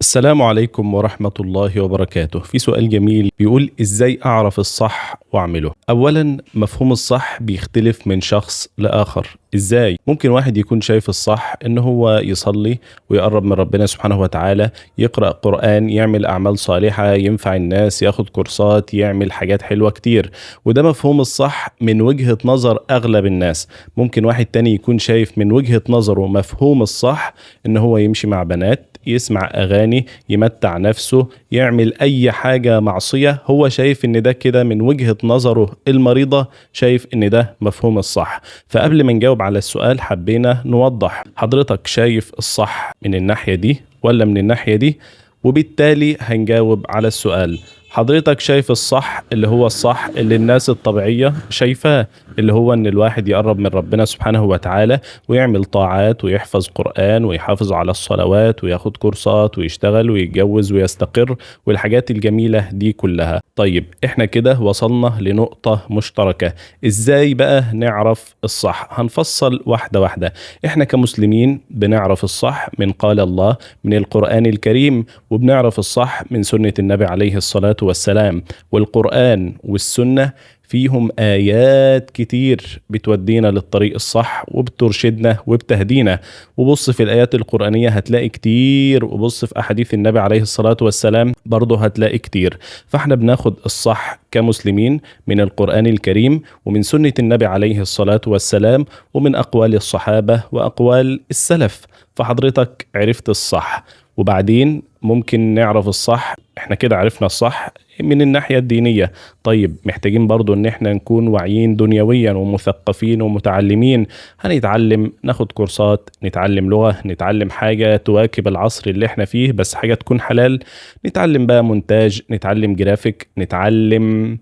السلام عليكم ورحمة الله وبركاته. في سؤال جميل بيقول إزاي أعرف الصح وأعمله؟ أولا مفهوم الصح بيختلف من شخص لآخر. إزاي؟ ممكن واحد يكون شايف الصح إن هو يصلي ويقرب من ربنا سبحانه وتعالى، يقرأ قرآن، يعمل أعمال صالحة، ينفع الناس، ياخد كورسات، يعمل حاجات حلوة كتير، وده مفهوم الصح من وجهة نظر أغلب الناس. ممكن واحد تاني يكون شايف من وجهة نظره مفهوم الصح إن هو يمشي مع بنات، يسمع أغاني، يمتع نفسه، يعمل أي حاجة معصية. هو شايف إن ده كده من وجهة نظره المريضة، شايف إن ده مفهوم الصح. فقبل ما نجاوب على السؤال حبينا نوضح، حضرتك شايف الصح من الناحية دي ولا من الناحية دي؟ وبالتالي هنجاوب على السؤال. حضرتك شايف الصح اللي هو الصح اللي الناس الطبيعية شايفاه، اللي هو ان الواحد يقرب من ربنا سبحانه وتعالى ويعمل طاعات ويحفظ قرآن ويحافظ على الصلوات وياخد كورسات ويشتغل ويتجوز ويستقر والحاجات الجميلة دي كلها. طيب احنا كده وصلنا لنقطة مشتركة. ازاي بقى نعرف الصح؟ هنفصل واحدة واحدة. احنا كمسلمين بنعرف الصح من قال الله، من القرآن الكريم، وبنعرف الصح من سنة النبي عليه الصلاة والسلام. والقرآن والسنة فيهم آيات كتير بتودينا للطريق الصح وبترشدنا وبتهدينا. وبص في الآيات القرآنية هتلاقي كتير، وبص في أحاديث النبي عليه الصلاة والسلام برضه هتلاقي كتير. فاحنا بناخد الصح كمسلمين من القرآن الكريم ومن سنة النبي عليه الصلاة والسلام ومن أقوال الصحابة وأقوال السلف. فحضرتك عرفت الصح، وبعدين ممكن نعرف الصح. احنا كده عرفنا الصح من الناحية الدينية. طيب محتاجين برضو ان احنا نكون واعيين دنيويا ومثقفين ومتعلمين. هنتعلم، ناخد كورسات، نتعلم لغة، نتعلم حاجة تواكب العصر اللي احنا فيه بس حاجة تكون حلال. نتعلم بقى مونتاج، نتعلم جرافيك، نتعلم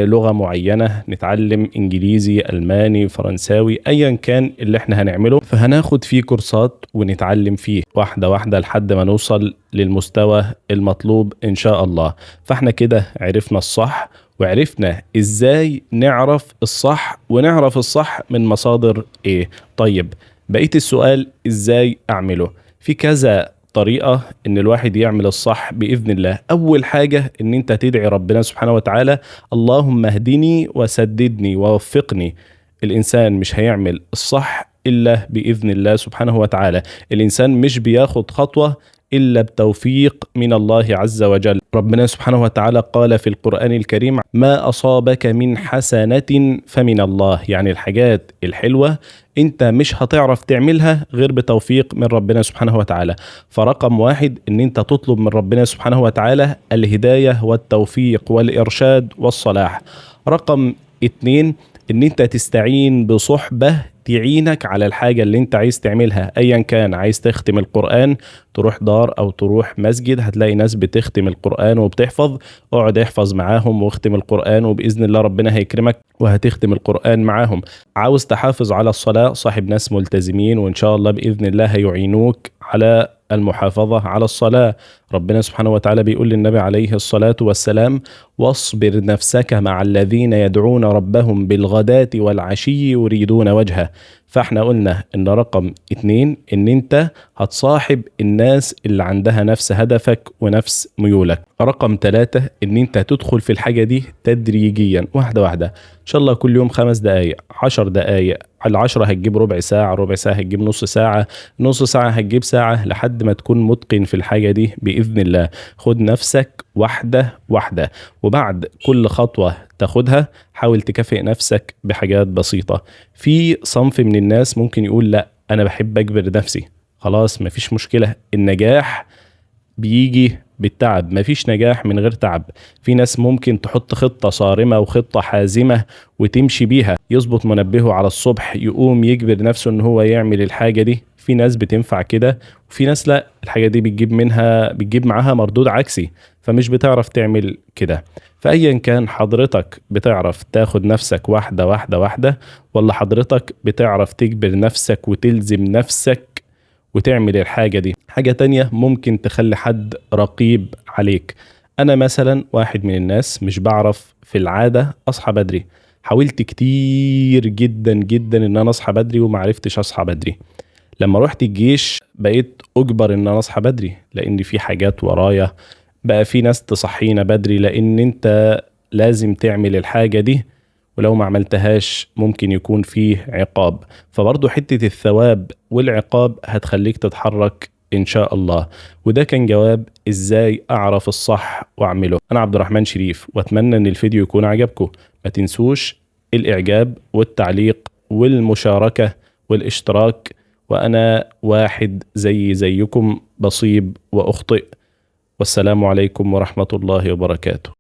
لغة معينة، نتعلم انجليزي، الماني، فرنساوي، ايا كان اللي احنا هنعمله. فهناخد فيه كورسات ونتعلم فيه واحدة واحدة لحد ما نوصل للمستوى المطلوب ان شاء الله. فاحنا كده عرفنا الصح وعرفنا ازاي نعرف الصح، ونعرف الصح من مصادر ايه. طيب بقية السؤال ازاي اعمله؟ في كذا طريقة ان الواحد يعمل الصح بإذن الله. اول حاجة ان انت تدعي ربنا سبحانه وتعالى اللهم اهدني وسددني ووفقني. الانسان مش هيعمل الصح الا بإذن الله سبحانه وتعالى. الانسان مش بياخد خطوة إلا بتوفيق من الله عز وجل. ربنا سبحانه وتعالى قال في القرآن الكريم ما أصابك من حسنة فمن الله. يعني الحاجات الحلوة انت مش هتعرف تعملها غير بتوفيق من ربنا سبحانه وتعالى. فرقم واحد ان انت تطلب من ربنا سبحانه وتعالى الهداية والتوفيق والإرشاد والصلاح. رقم اتنين ان انت تستعين بصحبة تعينك على الحاجة اللي انت عايز تعملها. ايا كان، عايز تختم القرآن، تروح دار او تروح مسجد هتلاقي ناس بتختم القرآن وبتحفظ، اقعد احفظ معاهم واختم القرآن وبإذن الله ربنا هيكرمك وهتختم القرآن معاهم. عاوز تحافظ على الصلاة، صاحب ناس ملتزمين وان شاء الله بإذن الله هيعينوك على المحافظة على الصلاة. ربنا سبحانه وتعالى بيقول للنبي عليه الصلاة والسلام واصبر نفسك مع الذين يدعون ربهم بالغداة والعشي يريدون وجهه. فاحنا قلنا ان رقم اتنين ان انت هتصاحب الناس اللي عندها نفس هدفك ونفس ميولك. رقم ثلاثة ان انت تدخل في الحاجة دي تدريجيا واحدة واحدة. ان شاء الله كل يوم 5 دقايق، 10 دقايق، ال10 هتجيب ربع ساعة، ربع ساعة هتجيب نص ساعة، نص ساعة هتجيب ساعة، لحد ما تكون متقن في الحاجة دي بإذن الله. خد نفسك واحدة واحدة، وبعد كل خطوة تاخدها حاول تكافئ نفسك بحاجات بسيطة. في صنف من الناس ممكن يقول لا أنا بحب أجبر نفسي. خلاص مفيش مشكلة، النجاح بيجي بالتعب، مفيش نجاح من غير تعب. في ناس ممكن تحط خطة صارمة وخطة حازمة وتمشي بيها، يظبط منبهه على الصبح يقوم يجبر نفسه ان هو يعمل الحاجة دي. في ناس بتنفع كده، وفي ناس لا، الحاجة دي بتجيب معاها مردود عكسي، فمش بتعرف تعمل كده. فأيا كان، حضرتك بتعرف تاخد نفسك واحدة واحدة واحدة، ولا حضرتك بتعرف تجبر نفسك وتلزم نفسك وتعمل الحاجة دي؟ حاجة تانية ممكن تخلي حد رقيب عليك. أنا مثلا واحد من الناس مش بعرف في العادة أصحى بدري. حاولت كتير جدا جدا إن أنا أصحى بدري ومعرفتش أصحى بدري. لما رحت الجيش بقيت اجبر ان انا اصحى بدري لان في حاجات ورايا، بقى في ناس تصحينا بدري لان انت لازم تعمل الحاجة دي، ولو ما عملتهاش ممكن يكون فيه عقاب. فبرضو حتة الثواب والعقاب هتخليك تتحرك إن شاء الله. وده كان جواب إزاي أعرف الصح وأعمله. أنا عبد الرحمن شريف، وأتمنى أن الفيديو يكون عجبكم. ما تنسوش الإعجاب والتعليق والمشاركة والاشتراك. وأنا واحد زيكم، بصيب وأخطئ. والسلام عليكم ورحمة الله وبركاته.